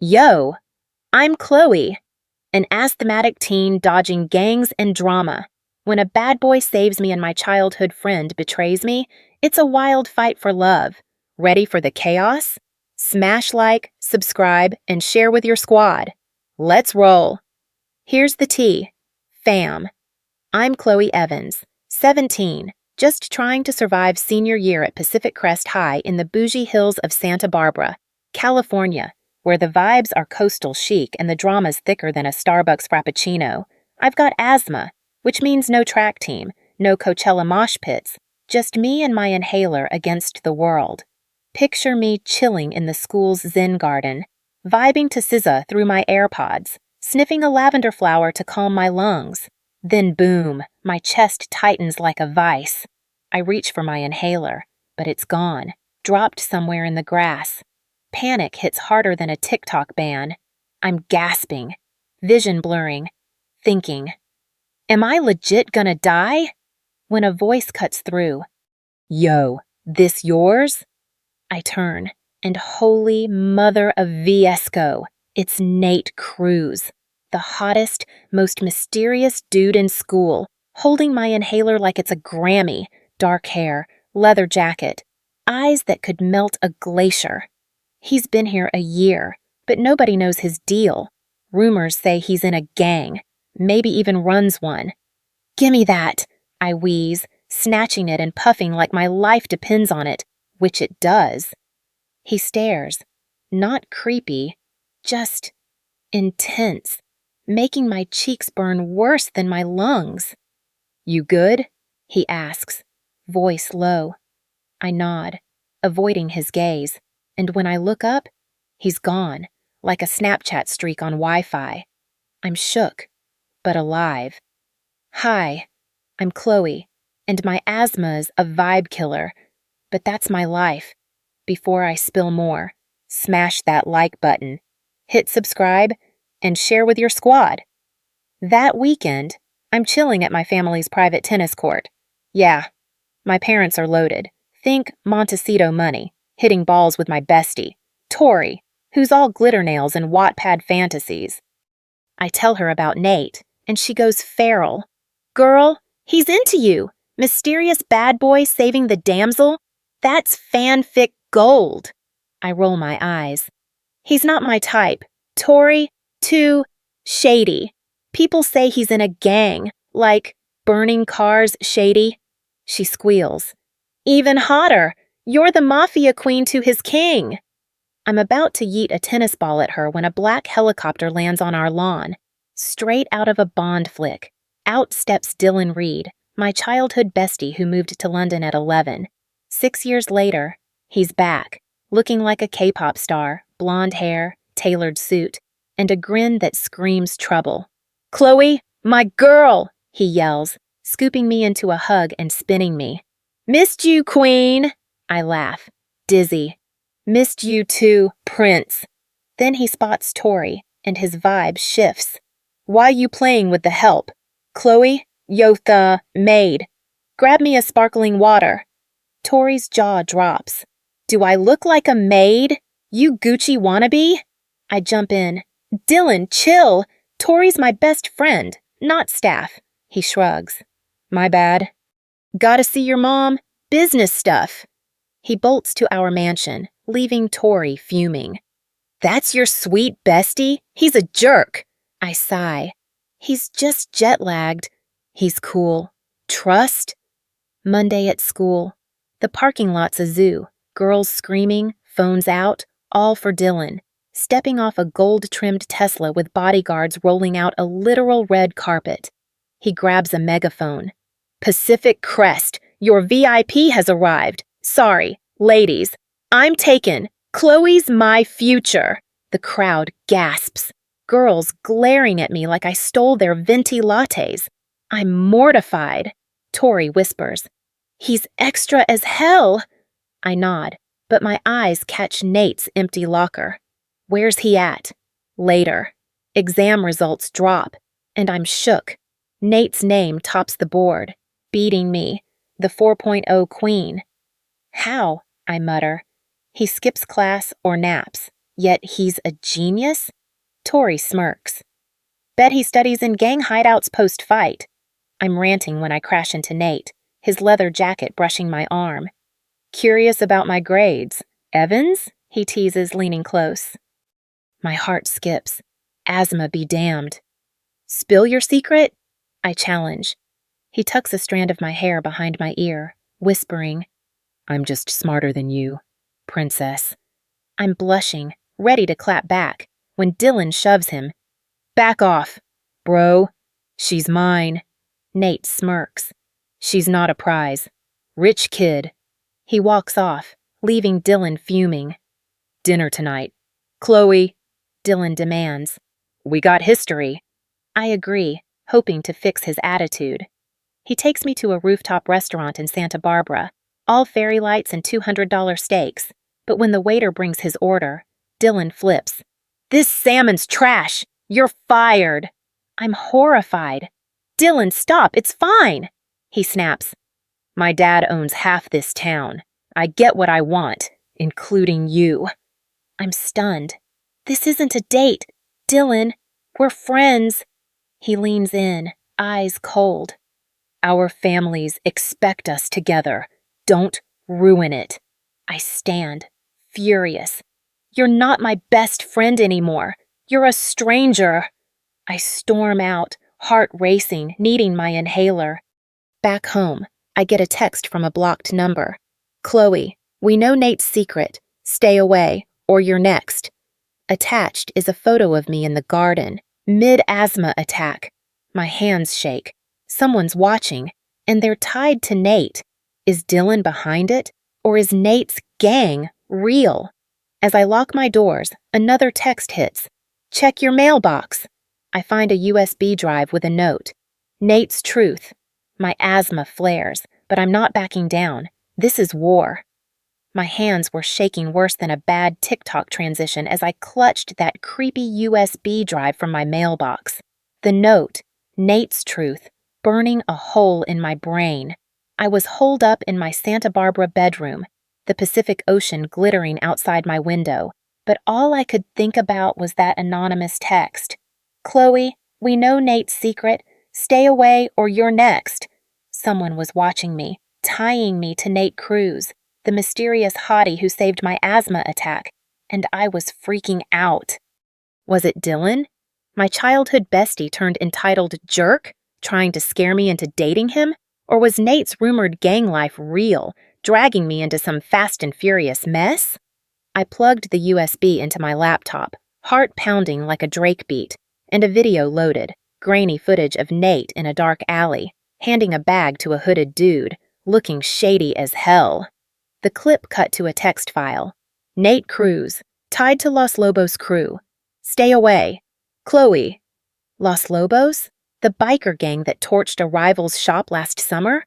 Yo, I'm Chloe, an asthmatic teen dodging gangs and drama. When a bad boy saves me and my childhood friend betrays me, it's a wild fight for love. Ready for the chaos? Smash like, subscribe, and share with your squad. Let's roll. Here's the tea. Fam. I'm Chloe Evans, 17, just trying to survive senior year at Pacific Crest High in the bougie hills of Santa Barbara, California, where the vibes are coastal chic and the drama's thicker than a Starbucks Frappuccino. I've got asthma, which means no track team, no Coachella mosh pits, just me and my inhaler against the world. Picture me chilling in the school's Zen garden, vibing to SZA through my AirPods, sniffing a lavender flower to calm my lungs. Then boom, my chest tightens like a vice. I reach for my inhaler, but it's gone, dropped somewhere in the grass. Panic hits harder than a TikTok ban. I'm gasping, vision blurring, thinking, am I legit gonna die? When a voice cuts through. Yo, this yours? I turn, and holy mother of Viesco, it's Nate Cruz, the hottest, most mysterious dude in school, holding my inhaler like it's a Grammy, dark hair, leather jacket, eyes that could melt a glacier. He's been here a year, but nobody knows his deal. Rumors say he's in a gang, maybe even runs one. Gimme that, I wheeze, snatching it and puffing like my life depends on it, which it does. He stares, not creepy, just intense, making my cheeks burn worse than my lungs. You good? He asks, voice low. I nod, avoiding his gaze. And when I look up, he's gone, like a Snapchat streak on Wi-Fi. I'm shook, but alive. Hi, I'm Chloe, and my asthma's a vibe killer, but that's my life. Before I spill more, smash that like button, hit subscribe, and share with your squad. That weekend, I'm chilling at my family's private tennis court. Yeah, my parents are loaded. Think Montecito money. Hitting balls with my bestie, Tori, who's all glitter nails and Wattpad fantasies. I tell her about Nate, and she goes feral. Girl, he's into you. Mysterious bad boy saving the damsel? That's fanfic gold. I roll my eyes. He's not my type. Tori, too shady. People say he's in a gang, like burning cars shady. She squeals. Even hotter. You're the mafia queen to his king. I'm about to yeet a tennis ball at her when a black helicopter lands on our lawn. Straight out of a Bond flick. Out steps Dylan Reed, my childhood bestie who moved to London at 11. 6 years later, he's back, looking like a K-pop star, blonde hair, tailored suit, and a grin that screams trouble. Chloe, my girl, he yells, scooping me into a hug and spinning me. Missed you, queen. I laugh, dizzy. Missed you too, Prince. Then he spots Tori, and his vibe shifts. Why you playing with the help? Chloe, Yotha, maid. Grab me a sparkling water. Tori's jaw drops. Do I look like a maid? You Gucci wannabe? I jump in. Dylan, chill. Tori's my best friend, not staff. He shrugs. My bad. Gotta see your mom? Business stuff. He bolts to our mansion, leaving Tori fuming. That's your sweet bestie? He's a jerk. I sigh. He's just jet-lagged. He's cool. Trust? Monday at school. The parking lot's a zoo. Girls screaming, phones out, all for Dylan. Stepping off a gold-trimmed Tesla with bodyguards rolling out a literal red carpet. He grabs a megaphone. Pacific Crest, your VIP has arrived. Sorry, ladies, I'm taken. Chloe's my future. The crowd gasps. Girls glaring at me like I stole their venti lattes. I'm mortified. Tori whispers. He's extra as hell. I nod, but my eyes catch Nate's empty locker. Where's he at? Later. Exam results drop, and I'm shook. Nate's name tops the board, beating me, the 4.0 queen. How? I mutter. He skips class or naps. Yet he's a genius? Tori smirks. Bet he studies in gang hideouts post-fight. I'm ranting when I crash into Nate, his leather jacket brushing my arm. Curious about my grades. Evans? He teases, leaning close. My heart skips. Asthma be damned. Spill your secret? I challenge. He tucks a strand of my hair behind my ear, whispering, I'm just smarter than you, princess. I'm blushing, ready to clap back, when Dylan shoves him. Back off, bro. She's mine. Nate smirks. She's not a prize. Rich kid. He walks off, leaving Dylan fuming. Dinner tonight. Chloe, Dylan demands. We got history. I agree, hoping to fix his attitude. He takes me to a rooftop restaurant in Santa Barbara, all fairy lights and $200 steaks. But when the waiter brings his order, Dylan flips. This salmon's trash! You're fired! I'm horrified. Dylan, stop! It's fine! He snaps. My dad owns half this town. I get what I want, including you. I'm stunned. This isn't a date. Dylan, we're friends. He leans in, eyes cold. Our families expect us together. Don't ruin it. I stand, furious. You're not my best friend anymore. You're a stranger. I storm out, heart racing, needing my inhaler. Back home, I get a text from a blocked number. Chloe, we know Nate's secret. Stay away, or you're next. Attached is a photo of me in the garden, mid-asthma attack. My hands shake. Someone's watching, and they're tied to Nate. Is Dylan behind it, or is Nate's gang real? As I lock my doors, another text hits. Check your mailbox. I find a USB drive with a note. Nate's truth. My asthma flares, but I'm not backing down. This is war. My hands were shaking worse than a bad TikTok transition as I clutched that creepy USB drive from my mailbox. The note, Nate's truth, burning a hole in my brain. I was holed up in my Santa Barbara bedroom, the Pacific Ocean glittering outside my window, but all I could think about was that anonymous text. Chloe, we know Nate's secret. Stay away or you're next. Someone was watching me, tying me to Nate Cruz, the mysterious hottie who saved my asthma attack, and I was freaking out. Was it Dylan? My childhood bestie turned entitled jerk, trying to scare me into dating him? Or was Nate's rumored gang life real, dragging me into some fast and furious mess? I plugged the USB into my laptop, heart pounding like a Drake beat, and a video loaded, grainy footage of Nate in a dark alley, handing a bag to a hooded dude, looking shady as hell. The clip cut to a text file. Nate Cruz, tied to Los Lobos crew. Stay away. Chloe. Los Lobos? The biker gang that torched a rival's shop last summer?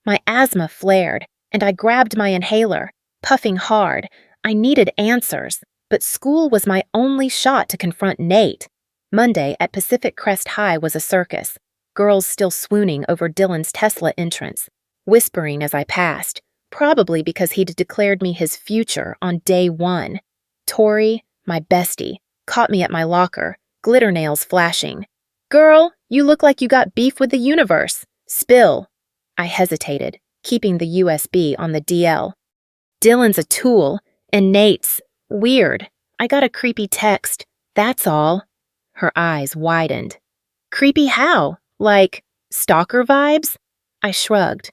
My asthma flared, and I grabbed my inhaler, puffing hard. I needed answers, but school was my only shot to confront Nate. Monday at Pacific Crest High was a circus, girls still swooning over Dylan's Tesla entrance, whispering as I passed, probably because he'd declared me his future on day one. Tori, my bestie, caught me at my locker, glitter nails flashing. Girl, you look like you got beef with the universe. Spill. I hesitated, keeping the USB on the DL. Dylan's a tool, and Nate's weird. I got a creepy text, that's all. Her eyes widened. Creepy how? Like, stalker vibes? I shrugged.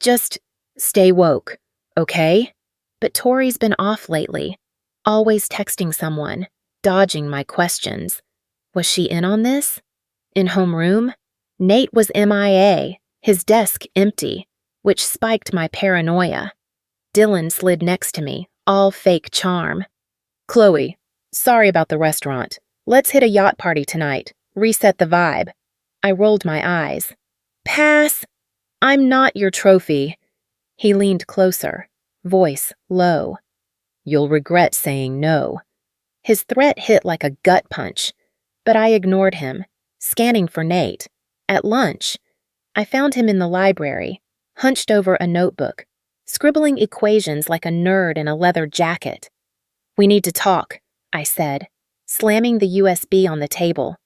Just stay woke, okay? But Tori's been off lately, always texting someone, dodging my questions. Was she in on this? In homeroom? Nate was MIA, his desk empty, which spiked my paranoia. Dylan slid next to me, all fake charm. Chloe, sorry about the restaurant. Let's hit a yacht party tonight. Reset the vibe. I rolled my eyes. Pass. I'm not your trophy. He leaned closer, voice low. You'll regret saying no. His threat hit like a gut punch, but I ignored him, scanning for Nate. At lunch, I found him in the library, hunched over a notebook, scribbling equations like a nerd in a leather jacket. We need to talk. I said, slamming the USB on the table.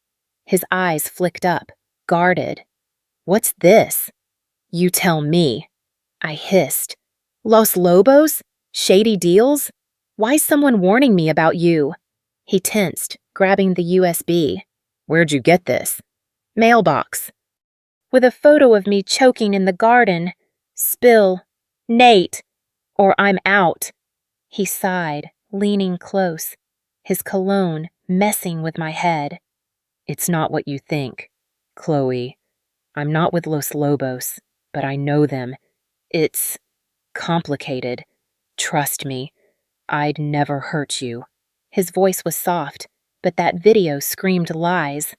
His eyes flicked up, guarded. What's this? You tell me. I hissed. Los Lobos? Shady deals? Why's someone warning me about you? He tensed, grabbing the USB. Where'd you get this? Mailbox. With a photo of me choking in the garden. Spill. Nate. Or I'm out. He sighed, leaning close, his cologne messing with my head. It's not what you think, Chloe. I'm not with Los Lobos, but I know them. It's complicated. Trust me, I'd never hurt you. His voice was soft, but that video screamed lies.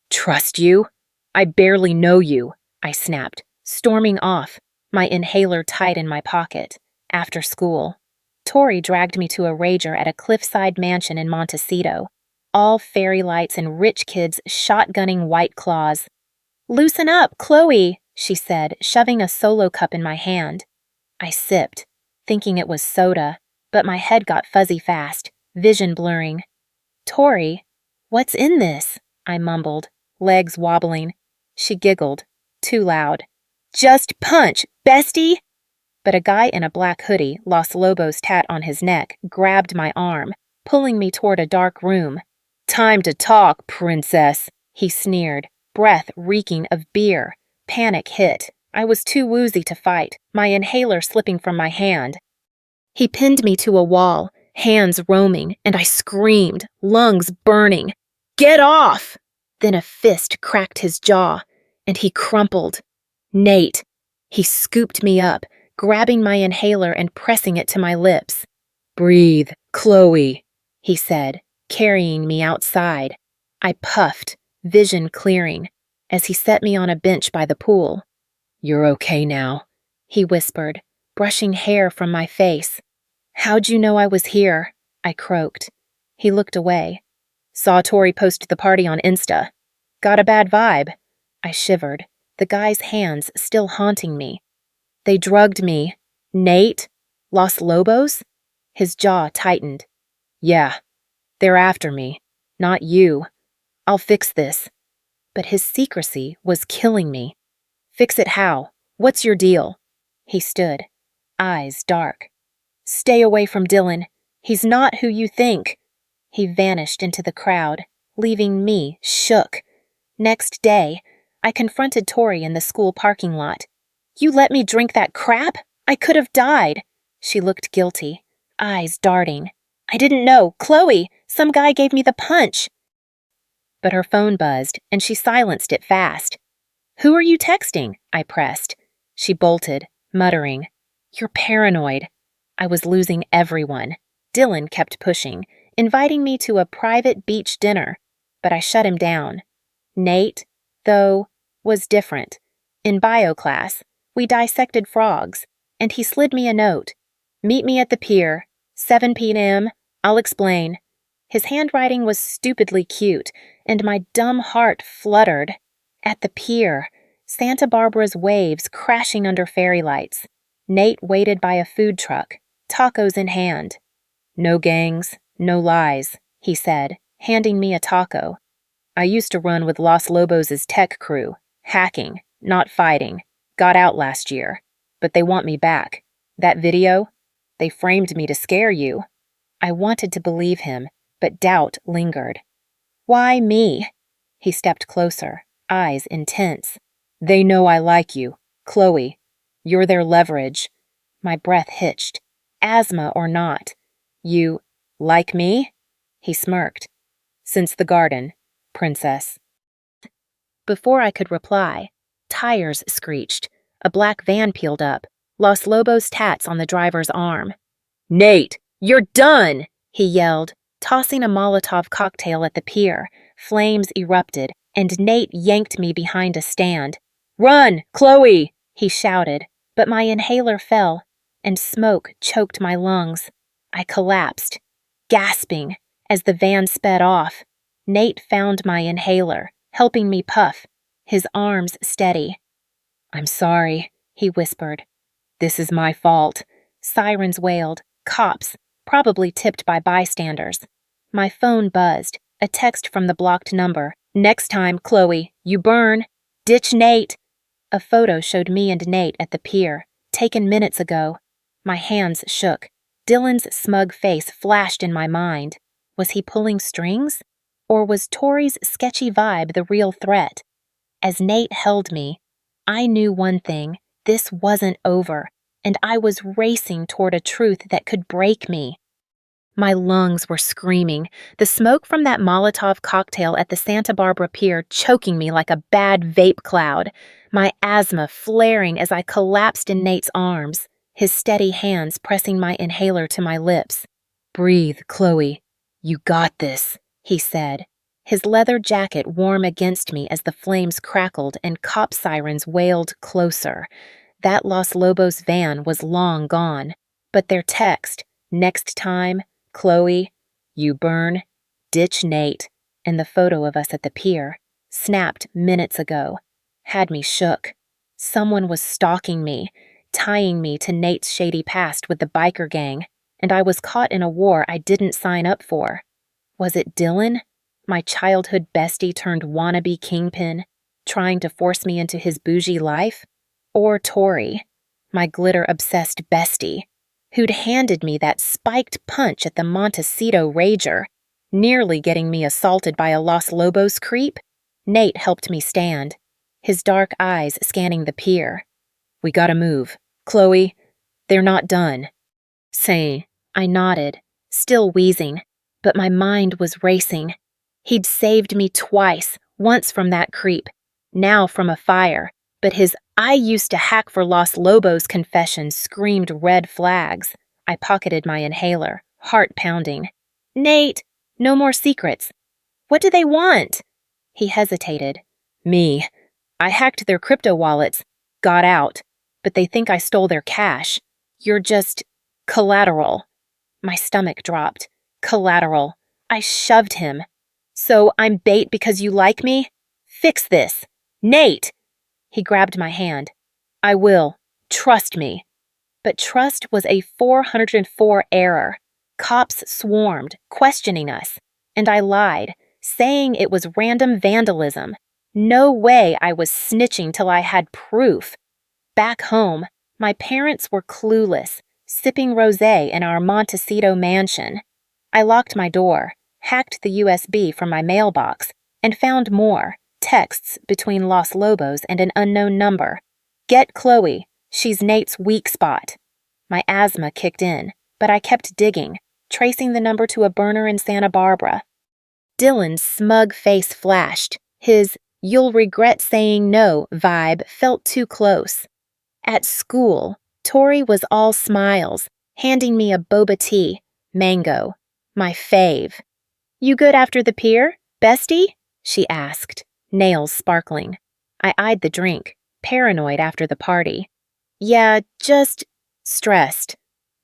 Trust you? I barely know you, I snapped, storming off, my inhaler tight in my pocket. After school, Tori dragged me to a rager at a cliffside mansion in Montecito, all fairy lights and rich kids shotgunning White Claws. Loosen up, Chloe, she said, shoving a Solo cup in my hand. I sipped, thinking it was soda, but my head got fuzzy fast, vision blurring. Tori, what's in this? I mumbled, legs wobbling. She giggled, too loud. Just punch, bestie! But a guy in a black hoodie, Los Lobos tat on his neck, grabbed my arm, pulling me toward a dark room. Time to talk, princess, he sneered, breath reeking of beer. Panic hit. I was too woozy to fight, my inhaler slipping from my hand. He pinned me to a wall, hands roaming, and I screamed, lungs burning. Get off! Then a fist cracked his jaw, and he crumpled. Nate. He scooped me up, grabbing my inhaler and pressing it to my lips. Breathe, Chloe, he said, carrying me outside. I puffed, vision clearing, as he set me on a bench by the pool. You're okay now, he whispered, brushing hair from my face. How'd you know I was here? I croaked. He looked away. Saw Tori post the party on Insta. Got a bad vibe. I shivered, the guy's hands still haunting me. They drugged me. Nate? Los Lobos? His jaw tightened. Yeah, they're after me. Not you. I'll fix this. But his secrecy was killing me. Fix it how? What's your deal? He stood, eyes dark. Stay away from Dylan. He's not who you think. He vanished into the crowd, leaving me shook. Next day, I confronted Tori in the school parking lot. You let me drink that crap? I could have died. She looked guilty, eyes darting. I didn't know. Chloe, some guy gave me the punch. But her phone buzzed, and she silenced it fast. Who are you texting? I pressed. She bolted, muttering. You're paranoid. I was losing everyone. Dylan kept pushing, inviting me to a private beach dinner, but I shut him down. Nate, though, was different. In bio class, we dissected frogs, and he slid me a note. Meet me at the pier, 7 p.m., I'll explain. His handwriting was stupidly cute, and my dumb heart fluttered. At the pier, Santa Barbara's waves crashing under fairy lights. Nate waited by a food truck, tacos in hand. No gangs, no lies, he said, handing me a taco. I used to run with Los Lobos' tech crew, hacking, not fighting. Got out last year, but they want me back. That video? They framed me to scare you. I wanted to believe him, but doubt lingered. Why me? He stepped closer, eyes intense. They know I like you, Chloe. You're their leverage. My breath hitched. Asthma or not. You like me? He smirked. Since the garden, princess. Before I could reply, tires screeched. A black van peeled up, Los Lobos tats on the driver's arm. Nate, you're done! He yelled, tossing a Molotov cocktail at the pier. Flames erupted, and Nate yanked me behind a stand. Run, Chloe! He shouted, but my inhaler fell, and smoke choked my lungs. I collapsed, gasping, as the van sped off. Nate found my inhaler, helping me puff, his arms steady. I'm sorry, he whispered. This is my fault. Sirens wailed, cops, probably tipped by bystanders. My phone buzzed. A text from the blocked number. Next time, Chloe, you burn. Ditch Nate. A photo showed me and Nate at the pier, taken minutes ago. My hands shook. Dylan's smug face flashed in my mind. Was he pulling strings? Or was Tori's sketchy vibe the real threat? As Nate held me, I knew one thing. This wasn't over, and I was racing toward a truth that could break me. My lungs were screaming, the smoke from that Molotov cocktail at the Santa Barbara Pier choking me like a bad vape cloud, my asthma flaring as I collapsed in Nate's arms, his steady hands pressing my inhaler to my lips. "Breathe, Chloe. You got this," he said, his leather jacket warm against me as the flames crackled and cop sirens wailed closer. That Los Lobos van was long gone, but their text, "Next time, Chloe, you burn, ditch Nate," and the photo of us at the pier, snapped minutes ago, had me shook. Someone was stalking me, tying me to Nate's shady past with the biker gang, and I was caught in a war I didn't sign up for. Was it Dylan, my childhood bestie turned wannabe kingpin, trying to force me into his bougie life? Or Tori, my glitter-obsessed bestie, who'd handed me that spiked punch at the Montecito Rager, nearly getting me assaulted by a Los Lobos creep? Nate helped me stand, his dark eyes scanning the pier. "We gotta move. Chloe, they're not done." "Say," I nodded, still wheezing, but my mind was racing. He'd saved me twice, once from that creep, now from a fire, but his "I used to hack for Los Lobos" confession screamed red flags. I pocketed my inhaler, heart pounding. "Nate, no more secrets. What do they want?" He hesitated. "Me. I hacked their crypto wallets, got out, but they think I stole their cash. You're just collateral." My stomach dropped. Collateral. I shoved him. "So I'm bait because you like me? Fix this. Nate!" He grabbed my hand. "I will. Trust me." But trust was a 404 error. Cops swarmed, questioning us. And I lied, saying it was random vandalism. No way I was snitching till I had proof. Back home, my parents were clueless, sipping rosé in our Montecito mansion. I locked my door, hacked the USB from my mailbox, and found more texts between Los Lobos and an unknown number. "Get Chloe. She's Nate's weak spot." My asthma kicked in, but I kept digging, tracing the number to a burner in Santa Barbara. Dylan's smug face flashed. His "you'll regret saying no" vibe felt too close. At school, Tori was all smiles, handing me a boba tea, mango, my fave. "You good after the pier, bestie?" she asked, nails sparkling. I eyed the drink, paranoid after the party. "Yeah, just stressed."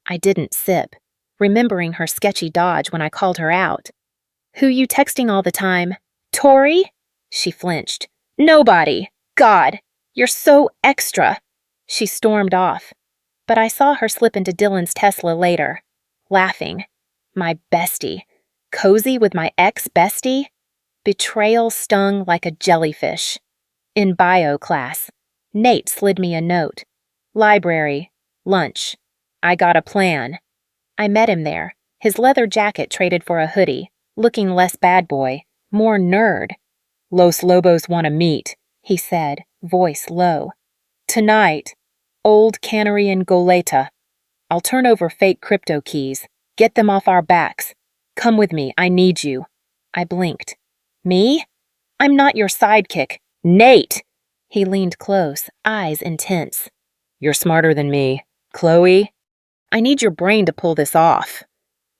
I didn't sip, remembering her sketchy dodge when I called her out. "Who you texting all the time? Tori?" She flinched. "Nobody. God, you're so extra." She stormed off, but I saw her slip into Dylan's Tesla later, laughing. My bestie. Cozy with my ex-bestie? Betrayal stung like a jellyfish. In bio class, Nate slid me a note. "Library. Lunch. I got a plan." I met him there, his leather jacket traded for a hoodie, looking less bad boy, more nerd. "Los Lobos want to meet," he said, voice low. "Tonight. Old Cannery in Goleta. I'll turn over fake crypto keys. Get them off our backs. Come with me, I need you." I blinked. "Me? I'm not your sidekick. Nate!" He leaned close, eyes intense. "You're smarter than me. Chloe? I need your brain to pull this off."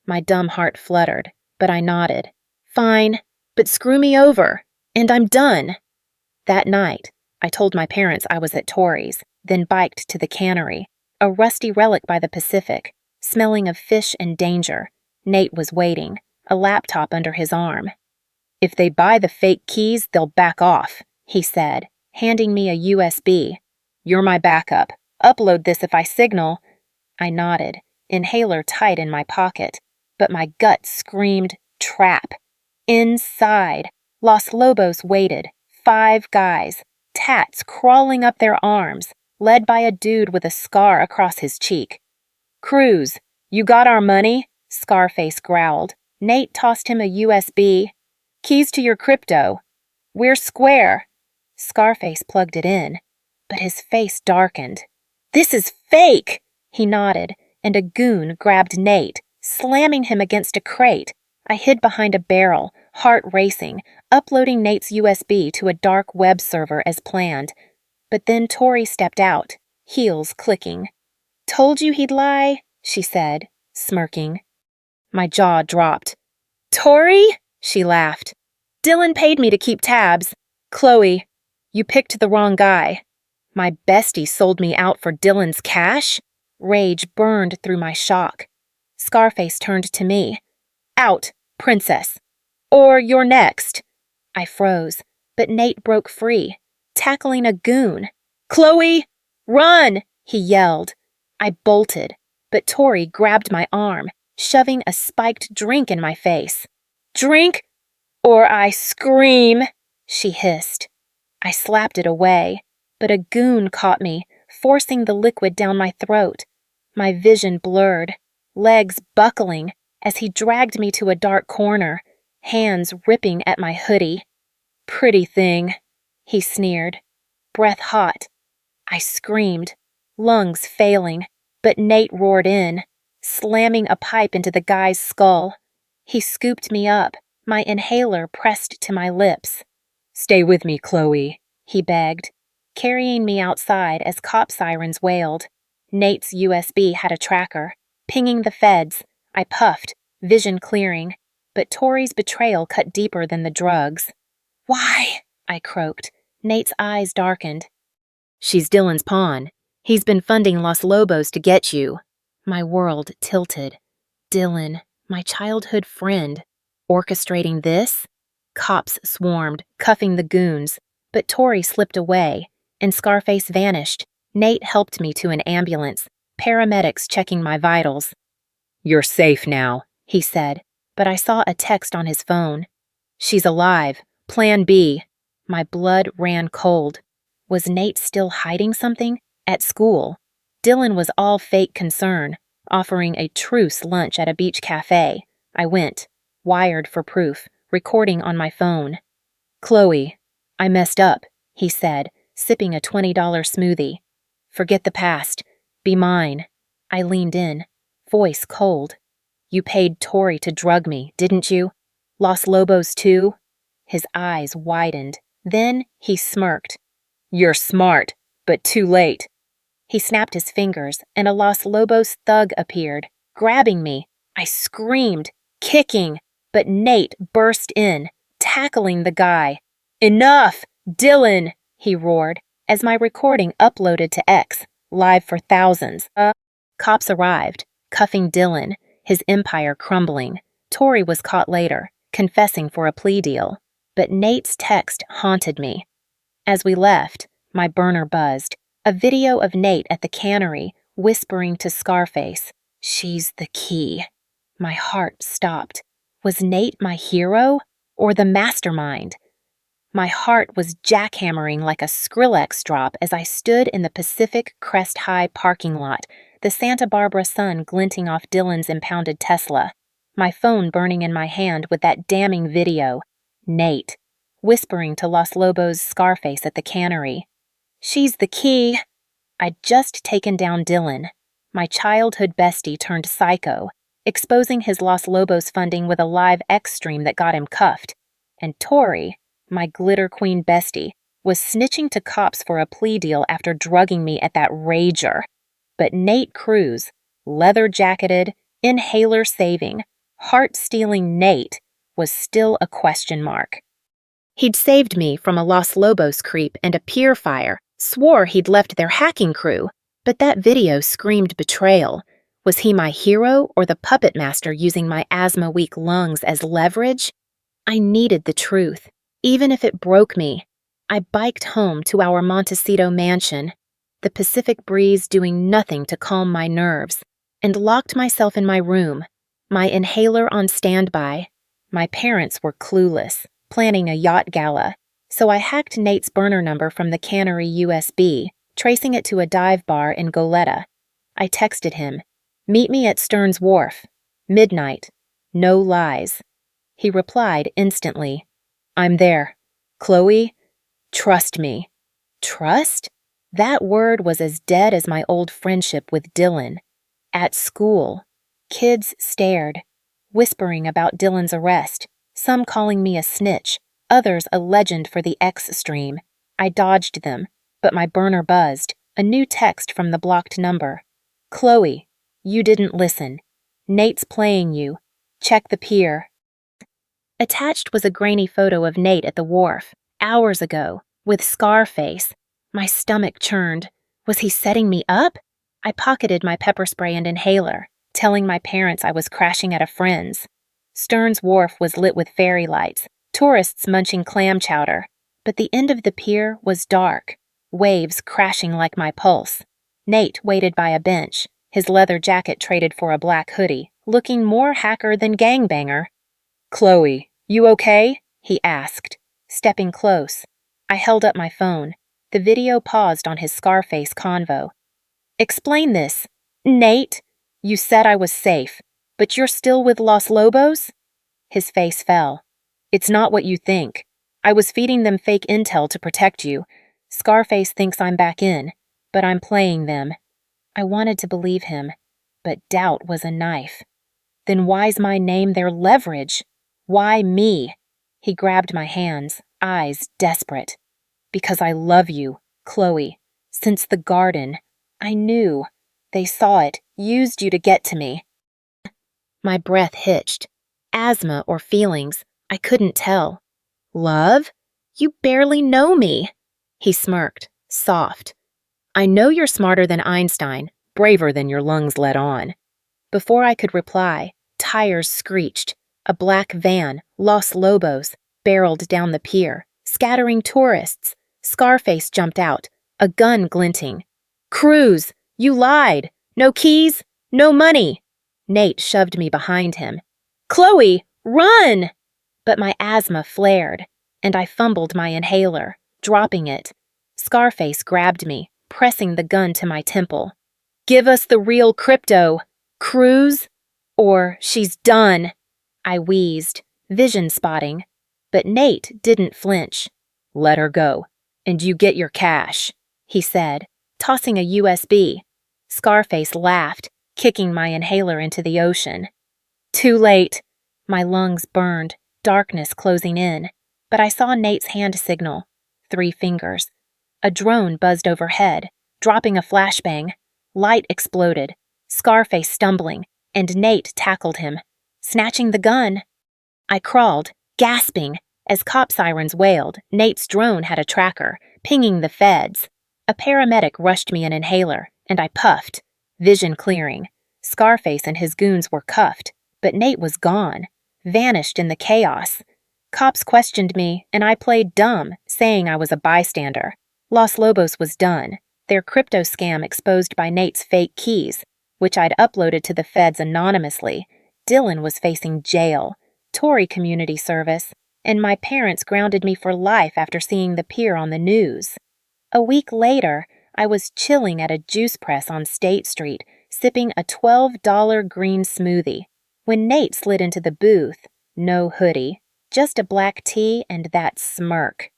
My dumb heart fluttered, but I nodded. "Fine, but screw me over, and I'm done." That night, I told my parents I was at Tori's, then biked to the cannery, a rusty relic by the Pacific, smelling of fish and danger. Nate was waiting, a laptop under his arm. "If they buy the fake keys, they'll back off," he said, handing me a USB. "You're my backup. Upload this if I signal." I nodded, inhaler tight in my pocket, but my gut screamed trap. Inside, Los Lobos waited, 5 guys, tats crawling up their arms, led by a dude with a scar across his cheek. "Cruz, you got our money?" Scarface growled. Nate tossed him a USB. "Keys to your crypto." "We're square." Scarface plugged it in, but his face darkened. "This is fake!" He nodded, and a goon grabbed Nate, slamming him against a crate. I hid behind a barrel, heart racing, uploading Nate's USB to a dark web server as planned. But then Tori stepped out, heels clicking. "Told you he'd lie," she said, smirking. My jaw dropped. "Tori?" she laughed. "Dylan paid me to keep tabs. Chloe, you picked the wrong guy." My bestie sold me out for Dylan's cash? Rage burned through my shock. Scarface turned to me. "Out, princess. Or you're next." I froze, but Nate broke free, tackling a goon. "Chloe, run!" he yelled. I bolted, but Tori grabbed my arm, shoving a spiked drink in my face. "Drink, or I scream," she hissed. I slapped it away, but a goon caught me, forcing the liquid down my throat. My vision blurred, legs buckling, as he dragged me to a dark corner, hands ripping at my hoodie. "Pretty thing," he sneered, breath hot. I screamed, lungs failing, but Nate roared in, slamming a pipe into the guy's skull. He scooped me up, my inhaler pressed to my lips. "Stay with me, Chloe," he begged, carrying me outside as cop sirens wailed. Nate's USB had a tracker, pinging the feds. I puffed, vision clearing, but Tori's betrayal cut deeper than the drugs. "Why?" I croaked. Nate's eyes darkened. "She's Dylan's pawn. He's been funding Los Lobos to get you." My world tilted. Dylan, my childhood friend, orchestrating this? Cops swarmed, cuffing the goons, but Tori slipped away, and Scarface vanished. Nate helped me to an ambulance, paramedics checking my vitals. "You're safe now," he said, but I saw a text on his phone. "She's alive. Plan B." My blood ran cold. Was Nate still hiding something? At school? Dylan was all fake concern, offering a truce lunch at a beach cafe. I went, wired for proof, recording on my phone. "Chloe, I messed up," he said, sipping a $20 smoothie. "Forget the past. Be mine." I leaned in, voice cold. "You paid Tori to drug me, didn't you? Los Lobos too?" His eyes widened. Then he smirked. "You're smart, but too late." He snapped his fingers, and a Los Lobos thug appeared, grabbing me. I screamed, kicking, but Nate burst in, tackling the guy. "Enough! Dylan!" he roared, as my recording uploaded to X, live for thousands. Cops arrived, cuffing Dylan, his empire crumbling. Tori was caught later, confessing for a plea deal. But Nate's text haunted me. As we left, my burner buzzed. A video of Nate at the cannery, whispering to Scarface, "She's the key." My heart stopped. Was Nate my hero, or the mastermind? My heart was jackhammering like a Skrillex drop as I stood in the Pacific Crest High parking lot, the Santa Barbara sun glinting off Dylan's impounded Tesla, my phone burning in my hand with that damning video. Nate, whispering to Los Lobos' Scarface at the cannery. "She's the key." I'd just taken down Dylan. My childhood bestie turned psycho, exposing his Los Lobos funding with a live X stream that got him cuffed. And Tori, my glitter queen bestie, was snitching to cops for a plea deal after drugging me at that rager. But Nate Cruz, leather-jacketed, inhaler-saving, heart-stealing Nate, was still a question mark. He'd saved me from a Los Lobos creep and a pier fire, swore he'd left their hacking crew, but that video screamed betrayal. Was he my hero or the puppet master using my asthma-weak lungs as leverage? I needed the truth, even if it broke me. I biked home to our Montecito mansion, the Pacific breeze doing nothing to calm my nerves, and locked myself in my room, my inhaler on standby, My parents were clueless, planning a yacht gala, so I hacked Nate's burner number from the cannery USB, tracing it to a dive bar in Goleta. I texted him, "Meet me at Stearns Wharf. Midnight. No lies." He replied instantly, "I'm there. Chloe, trust me." Trust? That word was as dead as my old friendship with Dylan. At school, kids stared, whispering about Dylan's arrest, some calling me a snitch, others a legend for the X stream. I dodged them, but my burner buzzed, a new text from the blocked number. "Chloe, you didn't listen. Nate's playing you. Check the pier." Attached was a grainy photo of Nate at the wharf, hours ago, with scar face. My stomach churned. Was he setting me up? I pocketed my pepper spray and inhaler, telling my parents I was crashing at a friend's. Stearns Wharf was lit with fairy lights, tourists munching clam chowder, but the end of the pier was dark, waves crashing like my pulse. Nate waited by a bench, his leather jacket traded for a black hoodie, looking more hacker than gangbanger. "Chloe, you okay?" he asked, stepping close. I held up my phone. The video paused on his Scarface convo. "Explain this. Nate, you said I was safe, but you're still with Los Lobos?" His face fell. "It's not what you think. I was feeding them fake intel to protect you. Scarface thinks I'm back in, but I'm playing them." I wanted to believe him, but doubt was a knife. Then why's my name their leverage? Why me? He grabbed my hands, eyes desperate. "Because I love you, Chloe. Since the garden. I knew. They saw it, used you to get to me." My breath hitched. Asthma or feelings, I couldn't tell. "Love? You barely know me." He smirked, soft. "I know you're smarter than Einstein, braver than your lungs let on." Before I could reply, tires screeched. A black van, Los Lobos, barreled down the pier, scattering tourists. Scarface jumped out, a gun glinting. "Cruz, you lied! No keys, no money!" Nate shoved me behind him. "Chloe, run!" But my asthma flared, and I fumbled my inhaler, dropping it. Scarface grabbed me, pressing the gun to my temple. "Give us the real crypto, Cruz, or she's done." I wheezed, vision spotting, but Nate didn't flinch. "Let her go, and you get your cash," he said, tossing a USB. Scarface laughed, kicking my inhaler into the ocean. Too late. My lungs burned, darkness closing in, but I saw Nate's hand signal. 3 fingers. A drone buzzed overhead, dropping a flashbang. Light exploded, Scarface stumbling, and Nate tackled him, snatching the gun. I crawled, gasping, as cop sirens wailed. Nate's drone had a tracker, pinging the feds. A paramedic rushed me an inhaler, and I puffed, vision clearing. Scarface and his goons were cuffed, but Nate was gone, vanished in the chaos. Cops questioned me, and I played dumb, saying I was a bystander. Los Lobos was done, their crypto scam exposed by Nate's fake keys, which I'd uploaded to the feds anonymously. Dylan was facing jail, Tory community service, and my parents grounded me for life after seeing the pier on the news. A week later, I was chilling at a juice press on State Street, sipping a $12 green smoothie, when Nate slid into the booth. No hoodie, just a black tee and that smirk.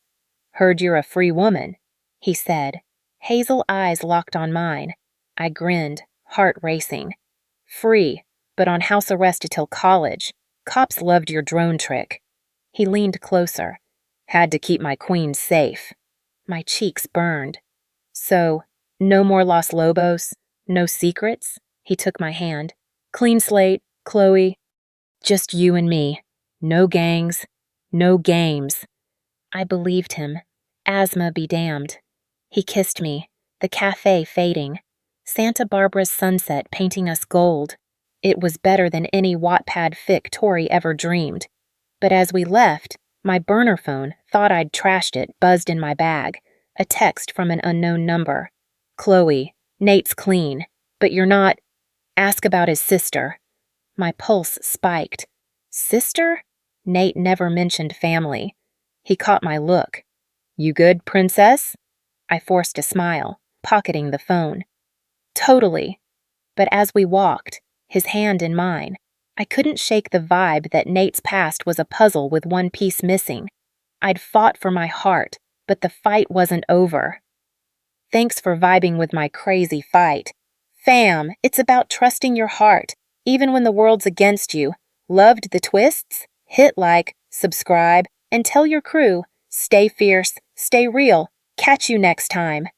"Heard you're a free woman," he said. Hazel eyes locked on mine. I grinned, heart racing. "Free, but on house arrest till college. Cops loved your drone trick." He leaned closer. "Had to keep my queen safe." My cheeks burned. "So, no more Los Lobos? No secrets?" He took my hand. "Clean slate, Chloe. Just you and me. No gangs, no games." I believed him. Asthma be damned. He kissed me, the cafe fading. Santa Barbara's sunset painting us gold. It was better than any Wattpad fic Tori ever dreamed. But as we left, my burner phone, thought I'd trashed it, buzzed in my bag. A text from an unknown number. "Chloe, Nate's clean, but you're not. Ask about his sister." My pulse spiked. Sister? Nate never mentioned family. He caught my look. "You good, princess?" I forced a smile, pocketing the phone. "Totally." But as we walked, his hand in mine, I couldn't shake the vibe that Nate's past was a puzzle with one piece missing. I'd fought for my heart, but the fight wasn't over. "Thanks for vibing with my crazy fight. Fam, it's about trusting your heart, even when the world's against you. Loved the twists? Hit like, subscribe, and tell your crew. Stay fierce, stay real. Catch you next time."